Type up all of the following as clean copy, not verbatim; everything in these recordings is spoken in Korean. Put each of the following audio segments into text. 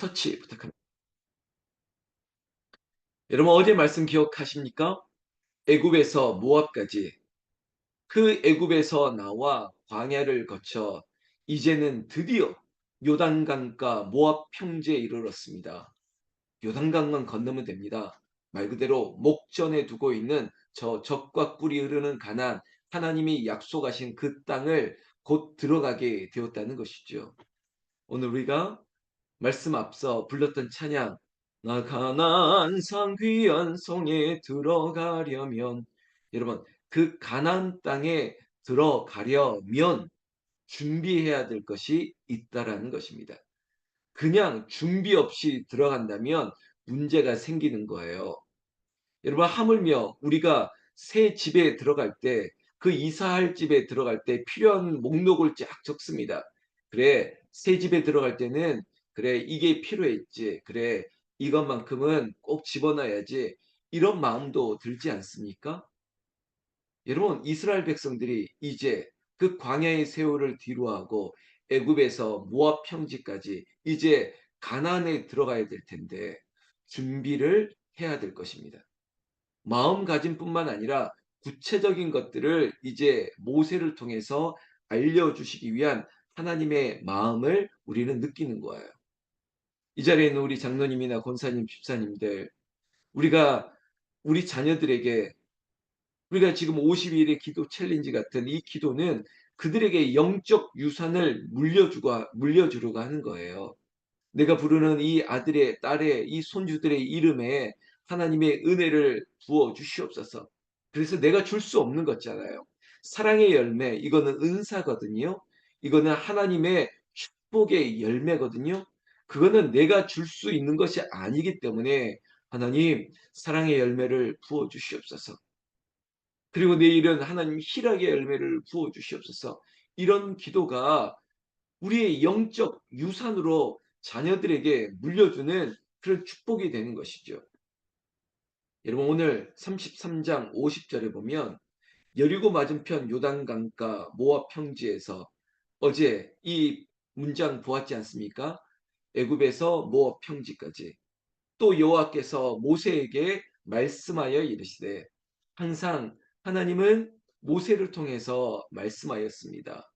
터치 부탁합니다. 여러분 어제 말씀 기억하십니까? 애굽에서 모압까지 그 애굽에서 나와 광야를 거쳐 이제는 드디어 요단강가 모압 평지에 이르렀습니다. 요단강만 건너면 됩니다. 말 그대로 목전에 두고 있는 저 적과 꿀이 흐르는 가나안, 하나님이 약속하신 그 땅을 곧 들어가게 되었다는 것이죠. 오늘 우리가 말씀 앞서 불렀던 찬양, 나 가나안 산 귀한 성에 들어가려면, 여러분 그 가나안 땅에 들어가려면 준비해야 될 것이 있다라는 것입니다. 그냥 준비 없이 들어간다면 문제가 생기는 거예요. 여러분 하물며 우리가 새 집에 들어갈 때, 그 이사할 집에 들어갈 때 필요한 목록을 쫙 적습니다. 그래, 새 집에 들어갈 때는 그래 이게 필요했지, 그래 이것만큼은 꼭 집어넣어야지, 이런 마음도 들지 않습니까? 여러분 이스라엘 백성들이 이제 그 광야의 세월을 뒤로하고 애굽에서 모압 평지까지 이제 가나안에 들어가야 될 텐데 준비를 해야 될 것입니다. 마음가짐뿐만 아니라 구체적인 것들을 이제 모세를 통해서 알려주시기 위한 하나님의 마음을 우리는 느끼는 거예요. 이 자리에 있는 우리 장로님이나 권사님, 집사님들, 우리가 우리 자녀들에게, 우리가 지금 50일의 기도 챌린지 같은 이 기도는 그들에게 영적 유산을 물려주려고 하는 거예요. 내가 부르는 이 아들의, 딸의, 이 손주들의 이름에 하나님의 은혜를 부어 주시옵소서. 그래서 내가 줄 수 없는 거잖아요. 사랑의 열매, 이거는 은사거든요. 이거는 하나님의 축복의 열매거든요. 그거는 내가 줄 수 있는 것이 아니기 때문에 하나님 사랑의 열매를 부어 주시옵소서. 그리고 내일은 하나님 희락의 열매를 부어 주시옵소서. 이런 기도가 우리의 영적 유산으로 자녀들에게 물려주는 그런 축복이 되는 것이죠. 여러분 오늘 33장 50절에 보면 여리고 맞은편 요단강가 모압 평지에서, 어제 이 문장 보았지 않습니까? 애굽에서 모압 평지까지 또 여호와께서 모세에게 말씀하여 이르시되, 항상 하나님은 모세를 통해서 말씀하였습니다.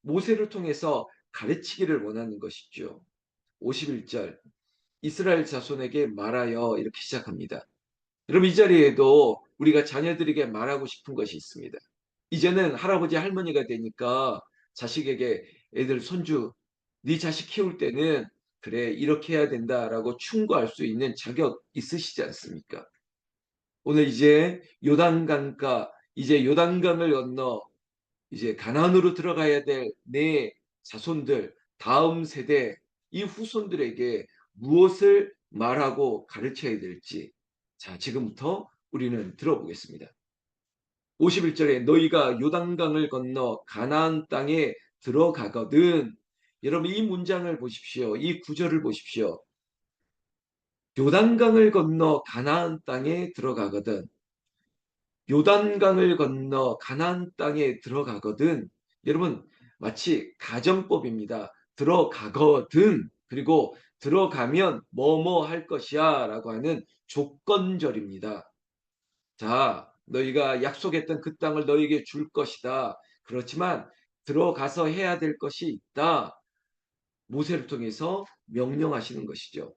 모세를 통해서 가르치기를 원하는 것이죠. 51절, 이스라엘 자손에게 말하여, 이렇게 시작합니다. 여러분 이 자리에도 우리가 자녀들에게 말하고 싶은 것이 있습니다. 이제는 할아버지 할머니가 되니까 자식에게, 애들 손주 네 자식 키울 때는 그래 이렇게 해야 된다라고 충고할 수 있는 자격 있으시지 않습니까? 오늘 이제 요단강가, 이제 요단강을 건너 이제 가나안으로 들어가야 될 내 자손들, 다음 세대, 이 후손들에게 무엇을 말하고 가르쳐야 될지, 자 지금부터 우리는 들어보겠습니다. 51절에 너희가 요단강을 건너 가나안 땅에 들어가거든. 여러분 이 문장을 보십시오. 이 구절을 보십시오. 요단강을 건너 가나안 땅에 들어가거든. 요단강을 건너 가나안 땅에 들어가거든. 여러분 마치 가정법입니다. 들어가거든. 그리고 들어가면 뭐뭐 할 것이야 라고 하는 조건절입니다. 자, 너희가 약속했던 그 땅을 너희에게 줄 것이다. 그렇지만 들어가서 해야 될 것이 있다. 모세를 통해서 명령하시는 것이죠.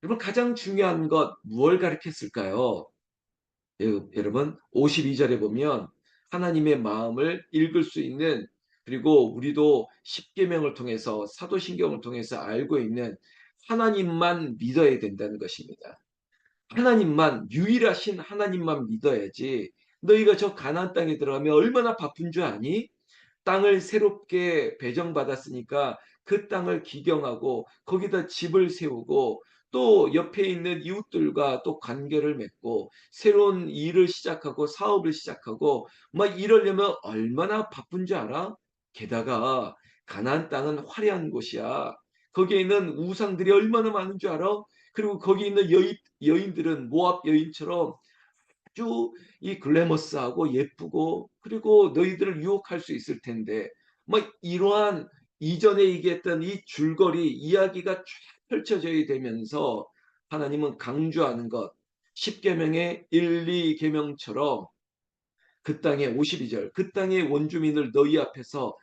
여러분 가장 중요한 것 무엇을 가르쳤을까요? 여러분 52절에 보면 하나님의 마음을 읽을 수 있는, 그리고 우리도 십계명을 통해서 사도신경을 통해서 알고 있는 하나님만 믿어야 된다는 것입니다. 하나님만, 유일하신 하나님만 믿어야지. 너희가 저 가나안 땅에 들어가면 얼마나 바쁜 줄 아니? 땅을 새롭게 배정받았으니까 그 땅을 기경하고 거기다 집을 세우고 또 옆에 있는 이웃들과 또 관계를 맺고 새로운 일을 시작하고 사업을 시작하고 막 이러려면 얼마나 바쁜 줄 알아? 게다가 가나안 땅은 화려한 곳이야. 거기에 있는 우상들이 얼마나 많은 줄 알아? 그리고 거기 있는 여인들은 모압 여인처럼 아주 이 글래머스하고 예쁘고, 그리고 너희들을 유혹할 수 있을 텐데 뭐 이러한 이전에 얘기했던 이 줄거리 이야기가 쫙 펼쳐져야 되면서 하나님은 강조하는 것, 10계명의 1, 2계명처럼 그 땅의 52절 그 땅의 원주민을 너희 앞에서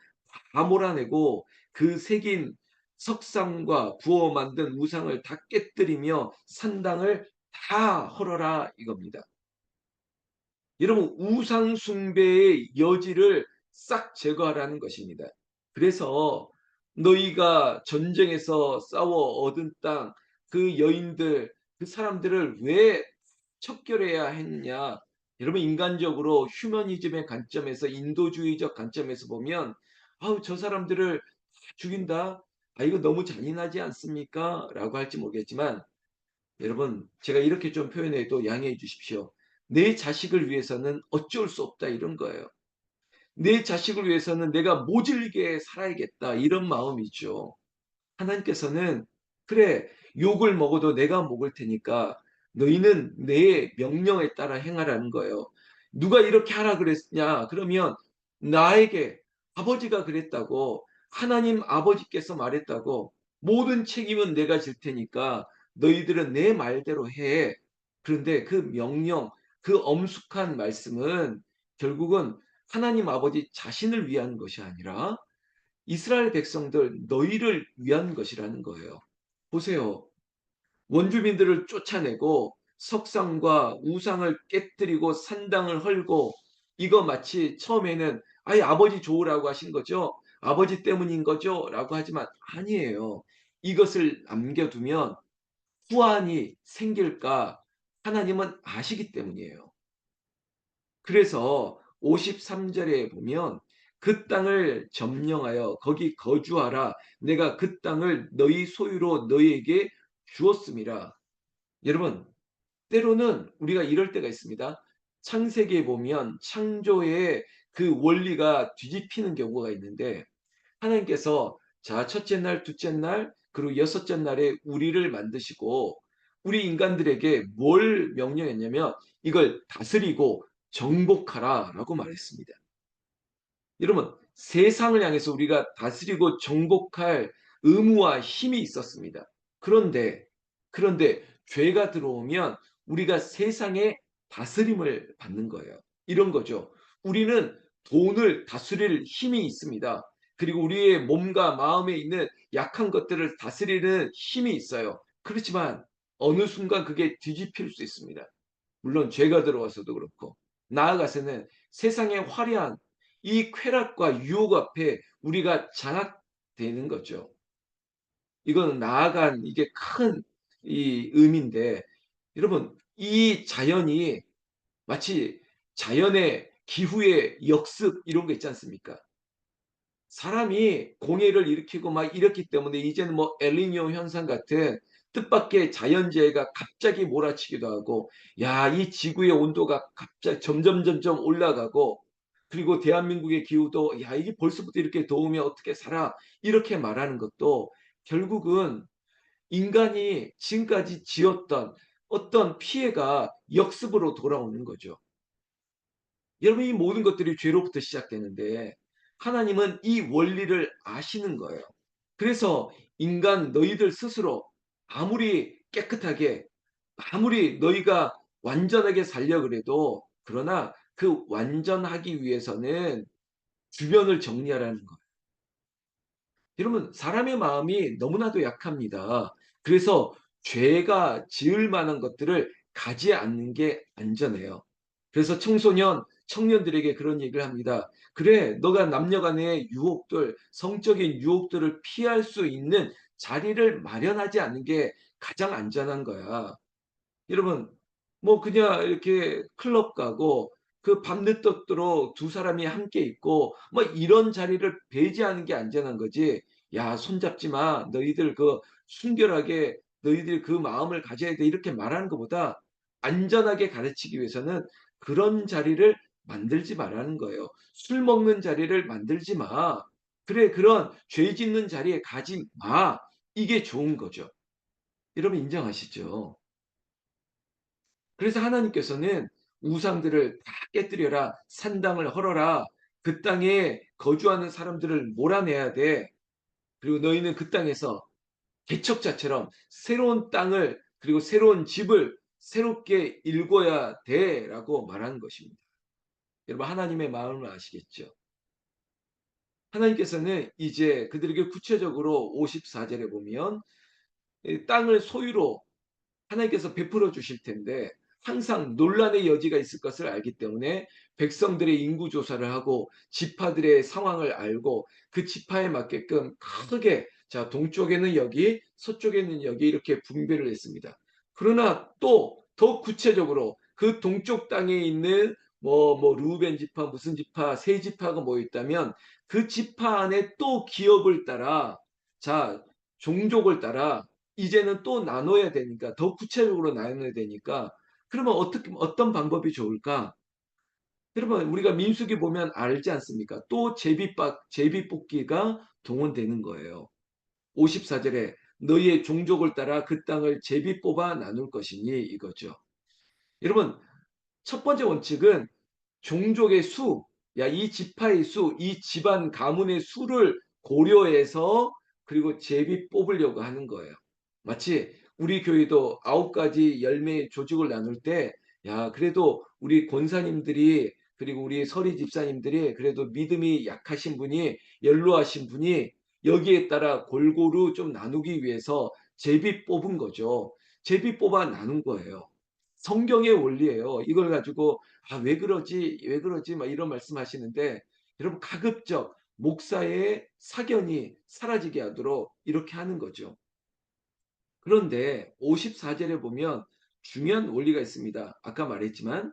다 몰아내고 그 새긴 석상과 부어 만든 우상을 다 깨뜨리며 산당을 다 헐어라 이겁니다. 여러분 우상 숭배의 여지를 싹 제거하라는 것입니다. 그래서 너희가 전쟁에서 싸워 얻은 땅, 그 여인들, 그 사람들을 왜 척결해야 했냐? 여러분 인간적으로 휴머니즘의 관점에서 인도주의적 관점에서 보면 아우 저 사람들을 죽인다. 아 이거 너무 잔인하지 않습니까? 라고 할지 모르겠지만 여러분 제가 이렇게 좀 표현해도 양해해 주십시오. 내 자식을 위해서는 어쩔 수 없다 이런 거예요. 내 자식을 위해서는 내가 모질게 살아야겠다 이런 마음이죠. 하나님께서는 그래 욕을 먹어도 내가 먹을 테니까 너희는 내 명령에 따라 행하라는 거예요. 누가 이렇게 하라 그랬냐? 그러면 나에게 아버지가 그랬다고 하나님 아버지께서 말했다고 모든 책임은 내가 질 테니까 너희들은 내 말대로 해. 그런데 그 명령, 그 엄숙한 말씀은 결국은 하나님 아버지 자신을 위한 것이 아니라 이스라엘 백성들 너희를 위한 것이라는 거예요. 보세요. 원주민들을 쫓아내고 석상과 우상을 깨뜨리고 산당을 헐고 이거 마치 처음에는 아예 아버지 좋으라고 하신 거죠. 아버지 때문인 거죠. 라고 하지만 아니에요. 이것을 남겨두면 후환이 생길까 하나님은 아시기 때문이에요. 그래서 53절에 보면 그 땅을 점령하여 거기 거주하라. 내가 그 땅을 너희 소유로 너희에게 주었음이라. 여러분, 때로는 우리가 이럴 때가 있습니다. 창세기에 보면 창조의 그 원리가 뒤집히는 경우가 있는데 하나님께서 자, 첫째 날, 둘째 날, 그리고 여섯째 날에 우리를 만드시고 우리 인간들에게 뭘 명령했냐면 이걸 다스리고 정복하라라고 말했습니다. 여러분, 세상을 향해서 우리가 다스리고 정복할 의무와 힘이 있었습니다. 그런데, 그런데 죄가 들어오면 우리가 세상의 다스림을 받는 거예요. 이런 거죠. 우리는 돈을 다스릴 힘이 있습니다. 그리고 우리의 몸과 마음에 있는 약한 것들을 다스리는 힘이 있어요. 그렇지만 어느 순간 그게 뒤집힐 수 있습니다. 물론 죄가 들어와서도 그렇고 나아가서는 세상의 화려한 이 쾌락과 유혹 앞에 우리가 장악되는 거죠. 이거는 나아간 이게 큰 이 의미인데 여러분 이 자연이 마치 자연의 기후의 역습 이런 거 있지 않습니까? 사람이 공해를 일으키고 막 이랬기 때문에 이제는 뭐 엘니뇨 현상 같은 뜻밖의 자연재해가 갑자기 몰아치기도 하고 야, 이 지구의 온도가 갑자기 점점 올라가고 그리고 대한민국의 기후도 야, 이게 벌써부터 이렇게 더우면 어떻게 살아? 이렇게 말하는 것도 결국은 인간이 지금까지 지었던 어떤 피해가 역습으로 돌아오는 거죠. 여러분 이 모든 것들이 죄로부터 시작되는데 하나님은 이 원리를 아시는 거예요. 그래서 인간 너희들 스스로 아무리 깨끗하게 아무리 너희가 완전하게 살려 그래도 그러나 그 완전하기 위해서는 주변을 정리하라는 거예요. 여러분 사람의 마음이 너무나도 약합니다. 그래서 죄가 지을 만한 것들을 가지 않는 게 안전해요. 그래서 청소년, 청년들에게 그런 얘기를 합니다. 그래, 너가 남녀 간의 유혹들, 성적인 유혹들을 피할 수 있는 자리를 마련하지 않는 게 가장 안전한 거야. 여러분 뭐 그냥 이렇게 클럽 가고 그 밤늦도록 두 사람이 함께 있고 뭐 이런 자리를 배제하는 게 안전한 거지. "야 손잡지 마. 너희들 그 순결하게 너희들이 그 마음을 가져야 돼." 이렇게 말하는 것보다 안전하게 가르치기 위해서는 그런 자리를 만들지 말라는 거예요. "술 먹는 자리를 만들지 마. 그래 그런 죄 짓는 자리에 가지 마." 이게 좋은 거죠. 여러분 인정하시죠? 그래서 하나님께서는 우상들을 다 깨뜨려라. 산당을 헐어라. 그 땅에 거주하는 사람들을 몰아내야 돼. 그리고 너희는 그 땅에서 개척자처럼 새로운 땅을 그리고 새로운 집을 새롭게 일궈야 돼라고 말하는 것입니다. 여러분 하나님의 마음을 아시겠죠? 하나님께서는 이제 그들에게 구체적으로 54 절에 보면 이 땅을 소유로 하나님께서 베풀어 주실 텐데 항상 논란의 여지가 있을 것을 알기 때문에 백성들의 인구 조사를 하고 지파들의 상황을 알고 그 지파에 맞게끔 크게 자 동쪽에는 여기 서쪽에는 여기 이렇게 분배를 했습니다. 그러나 또 더 구체적으로 그 동쪽 땅에 있는 루벤 지파 무슨 지파 세 지파가 모여 있다면 그 지파 안에 또 기업을 따라 자 종족을 따라 이제는 또 나눠야 되니까 더 구체적으로 나눠야 되니까 그러면 어떻게 어떤 방법이 좋을까? 그러면 우리가 민수기 보면 알지 않습니까? 또 제비뽑기가 동원되는 거예요. 54 절에 너희의 종족을 따라 그 땅을 제비 뽑아 나눌 것이니 이거죠. 여러분 첫 번째 원칙은 종족의 수, 야, 이 지파의 수, 이 집안 가문의 수를 고려해서 그리고 제비 뽑으려고 하는 거예요. 마치 우리 교회도 9가지 열매의 조직을 나눌 때, 야, 그래도 우리 권사님들이 그리고 우리 서리 집사님들이 그래도 믿음이 약하신 분이 연로하신 분이 여기에 따라 골고루 좀 나누기 위해서 제비 뽑은 거죠. 제비 뽑아 나눈 거예요. 성경의 원리예요. 이걸 가지고 아, 왜 그러지? 왜 그러지? 막 이런 말씀하시는데 여러분 가급적 목사의 사견이 사라지게 하도록 이렇게 하는 거죠. 그런데 54절에 보면 중요한 원리가 있습니다. 아까 말했지만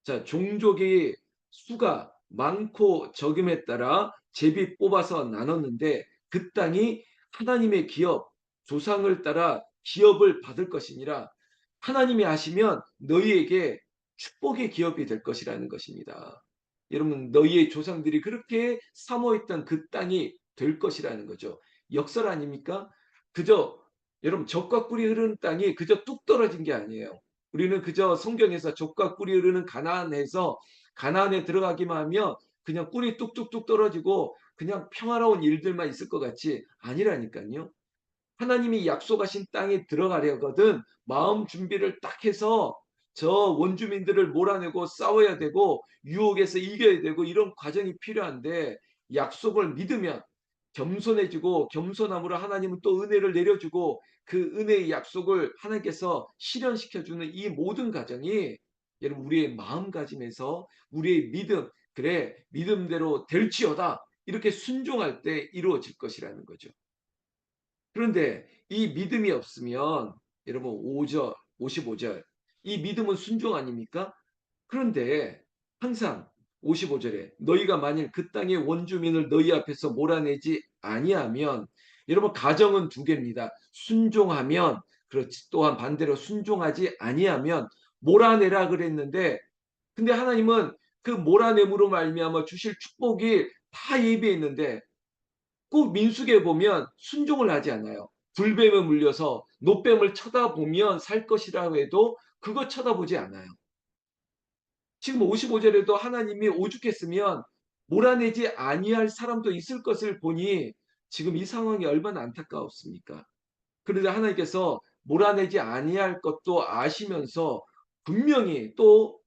자, 종족의 수가 많고 적음에 따라 제비 뽑아서 나눴는데 그 땅이 하나님의 기업, 조상을 따라 기업을 받을 것이니라 하나님이 하시면 너희에게 축복의 기업이 될 것이라는 것입니다. 여러분, 너희의 조상들이 그렇게 사모했던 그 땅이 될 것이라는 거죠. 역설 아닙니까? 그저 여러분 적과 꿀이 흐르는 땅이 그저 뚝 떨어진 게 아니에요. 우리는 그저 성경에서 족과 꿀이 흐르는 가나안에서 가나안에 들어가기만 하면 그냥 꿀이 뚝뚝뚝 떨어지고 그냥 평화로운 일들만 있을 것 같지 아니라니까요. 하나님이 약속하신 땅에 들어가려거든 마음 준비를 딱 해서 저 원주민들을 몰아내고 싸워야 되고 유혹에서 이겨야 되고 이런 과정이 필요한데 약속을 믿으면 겸손해지고 겸손함으로 하나님은 또 은혜를 내려주고 그 은혜의 약속을 하나님께서 실현시켜주는 이 모든 과정이 여러분 우리의 마음가짐에서 우리의 믿음 그래 믿음대로 될지어다 이렇게 순종할 때 이루어질 것이라는 거죠. 그런데 이 믿음이 없으면 여러분 5절, 55절 이 믿음은 순종 아닙니까? 그런데 항상 55절에 너희가 만일 그 땅의 원주민을 너희 앞에서 몰아내지 아니하면 여러분 가정은 두 개입니다. 순종하면 그렇지 또한 반대로 순종하지 아니하면 몰아내라 그랬는데 근데 하나님은 그 몰아냄으로 말미암아 주실 축복이 다 예비해 있는데 꼭 민수기에 보면 순종을 하지 않아요. 불뱀에 물려서 노뱀을 쳐다보면 살 것이라고 해도 그거 쳐다보지 않아요. 지금 55절에도 하나님이 오죽했으면 몰아내지 아니할 사람도 있을 것을 보니 지금 이 상황이 얼마나 안타까웠습니까? 그런데 하나님께서 몰아내지 아니할 것도 아시면서 분명히 또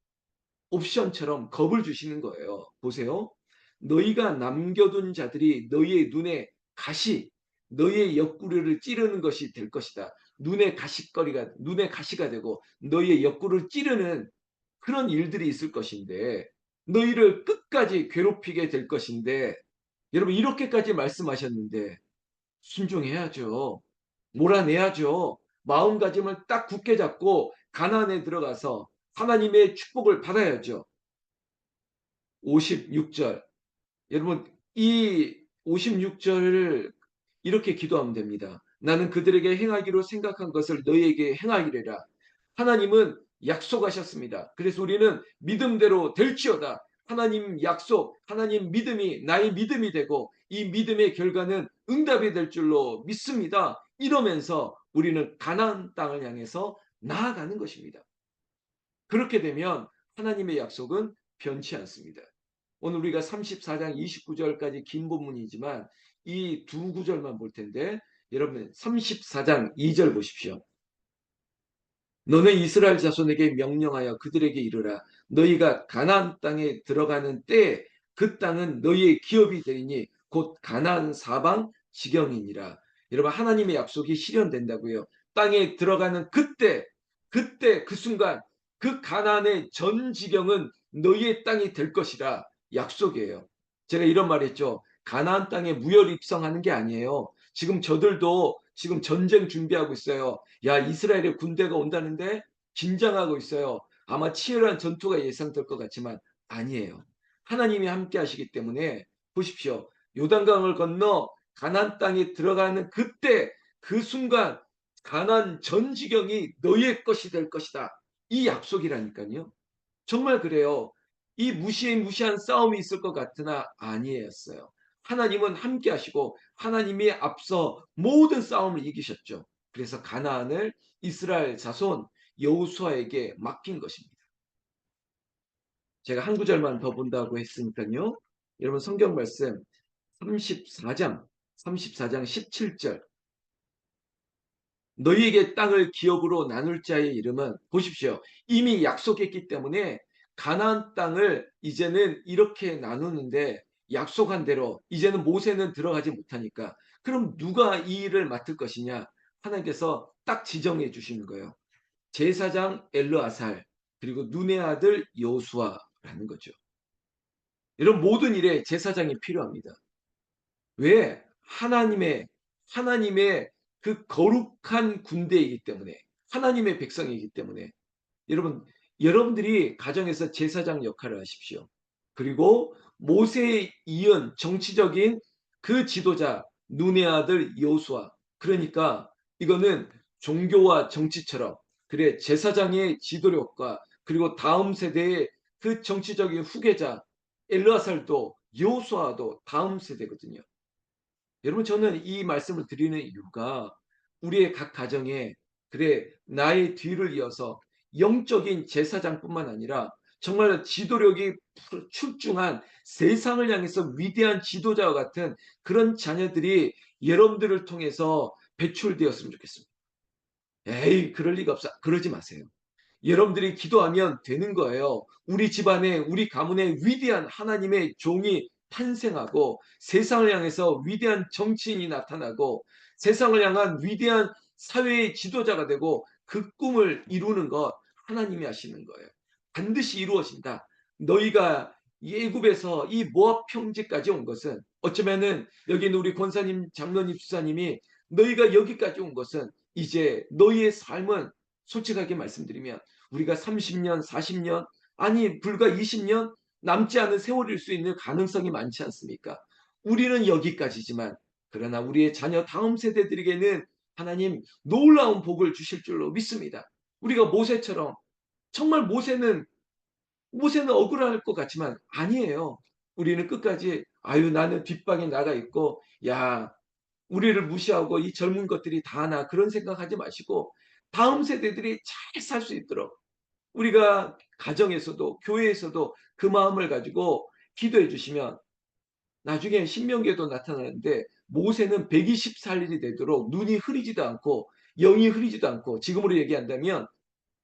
옵션처럼 겁을 주시는 거예요. 보세요. 너희가 남겨둔 자들이 너희의 눈에 가시, 너희의 옆구리를 찌르는 것이 될 것이다. 눈에 가시가 되고 너희의 옆구리를 찌르는 그런 일들이 있을 것인데 너희를 끝까지 괴롭히게 될 것인데 여러분 이렇게까지 말씀하셨는데 순종해야죠. 몰아내야죠. 마음가짐을 딱 굳게 잡고 가나안에 들어가서 하나님의 축복을 받아야죠. 56절. 여러분 이 56절을 이렇게 기도하면 됩니다. 나는 그들에게 행하기로 생각한 것을 너희에게 행하리라. 하나님은 약속하셨습니다. 그래서 우리는 믿음대로 될지어다. 하나님 약속, 하나님 믿음이 나의 믿음이 되고 이 믿음의 결과는 응답이 될 줄로 믿습니다. 이러면서 우리는 가나안 땅을 향해서 나아가는 것입니다. 그렇게 되면 하나님의 약속은 변치 않습니다. 오늘 우리가 34장 29절까지 긴 본문이지만 이 두 구절만 볼 텐데 여러분 34장 2절 보십시오. 너는 이스라엘 자손에게 명령하여 그들에게 이르라. 너희가 가나안 땅에 들어가는 때에 그 땅은 너희의 기업이 되리니 곧 가나안 사방 지경이니라. 여러분 하나님의 약속이 실현된다고요. 땅에 들어가는 그때 그 순간 그 가나안의 전 지경은 너희의 땅이 될 것이라 약속이에요. 제가 이런 말 했죠. 가나안 땅에 무혈 입성하는 게 아니에요. 지금 저들도 지금 전쟁 준비하고 있어요. 야, 이스라엘의 군대가 온다는데 긴장하고 있어요. 아마 치열한 전투가 예상될 것 같지만 아니에요. 하나님이 함께 하시기 때문에 보십시오. 요단강을 건너 가나안 땅에 들어가는 그때 그 순간 가나안 전 지경이 너희의 것이 될 것이다. 이 약속이라니까요. 정말 그래요. 이 무시무시한 싸움이 있을 것 같으나 아니었어요. 하나님은 함께 하시고 하나님이 앞서 모든 싸움을 이기셨죠. 그래서 가나안을 이스라엘 자손 여호수아에게 맡긴 것입니다. 제가 한 구절만 더 본다고 했으니까요. 여러분 성경 말씀 34장 17절. 너희에게 땅을 기업으로 나눌 자의 이름은 보십시오. 이미 약속했기 때문에 가나안 땅을 이제는 이렇게 나누는데 약속한 대로 이제는 모세는 들어가지 못하니까 그럼 누가 이 일을 맡을 것이냐? 하나님께서 딱 지정해 주시는 거예요. 제사장 엘르아살 그리고 눈의 아들 여호수아라는 거죠. 이런 모든 일에 제사장이 필요합니다. 왜? 하나님의 그 거룩한 군대이기 때문에 하나님의 백성이기 때문에 여러분 여러분들이 가정에서 제사장 역할을 하십시오. 그리고 모세에 이은 정치적인 그 지도자 눈의 아들 여호수아 그러니까 이거는 종교와 정치처럼 그래 제사장의 지도력과 그리고 다음 세대의 그 정치적인 후계자 엘르아살도 여호수아도 다음 세대거든요. 여러분 저는 이 말씀을 드리는 이유가 우리의 각 가정에 그래 나의 뒤를 이어서 영적인 제사장뿐만 아니라 정말 지도력이 출중한 세상을 향해서 위대한 지도자와 같은 그런 자녀들이 여러분들을 통해서 배출되었으면 좋겠습니다. 에이 그럴 리가 없어. 그러지 마세요. 여러분들이 기도하면 되는 거예요. 우리 집안에 우리 가문에 위대한 하나님의 종이 탄생하고 세상을 향해서 위대한 정치인이 나타나고 세상을 향한 위대한 사회의 지도자가 되고 그 꿈을 이루는 것 하나님이 하시는 거예요. 반드시 이루어진다. 너희가 예굽에서 이 모압 평지까지 온 것은 어쩌면은 여기 있는 우리 권사님, 장로님, 수사님이 너희가 여기까지 온 것은 이제 너희의 삶은 솔직하게 말씀드리면 우리가 30년, 40년, 아니 불과 20년 남지 않은 세월일 수 있는 가능성이 많지 않습니까? 우리는 여기까지지만 그러나 우리의 자녀 다음 세대들에게는 하나님 놀라운 복을 주실 줄로 믿습니다. 우리가 모세처럼 정말 모세는 억울할 것 같지만 아니에요. 우리는 끝까지 아유 나는 뒷방에 나가 있고 야 우리를 무시하고 이 젊은 것들이 다 하나 그런 생각하지 마시고 다음 세대들이 잘 살 수 있도록 우리가 가정에서도 교회에서도 그 마음을 가지고 기도해 주시면 나중에 신명기에도 나타나는데 모세는 120살이 되도록 눈이 흐리지도 않고 영이 흐리지도 않고 지금으로 얘기한다면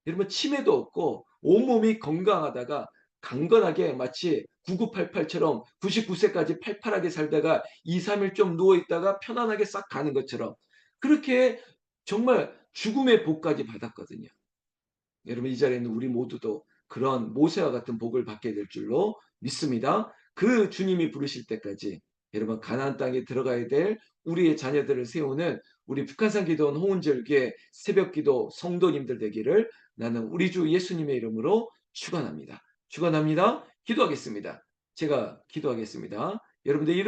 여러분 치매도 없고 온몸이 건강하다가 강건하게 마치 9988처럼 99세까지 팔팔하게 살다가 2, 3일 좀 누워있다가 편안하게 싹 가는 것처럼 그렇게 정말 죽음의 복까지 받았거든요. 여러분 이 자리에 있는 우리 모두도 그런 모세와 같은 복을 받게 될 줄로 믿습니다. 그 주님이 부르실 때까지 여러분 가나안 땅에 들어가야 될 우리의 자녀들을 세우는 우리 북한산 기도원 홍은절교회 새벽기도 성도님들 되기를 나는 우리 주 예수님의 이름으로 축원합니다. 축원합니다. 기도하겠습니다. 제가 기도하겠습니다. 여러분들 이름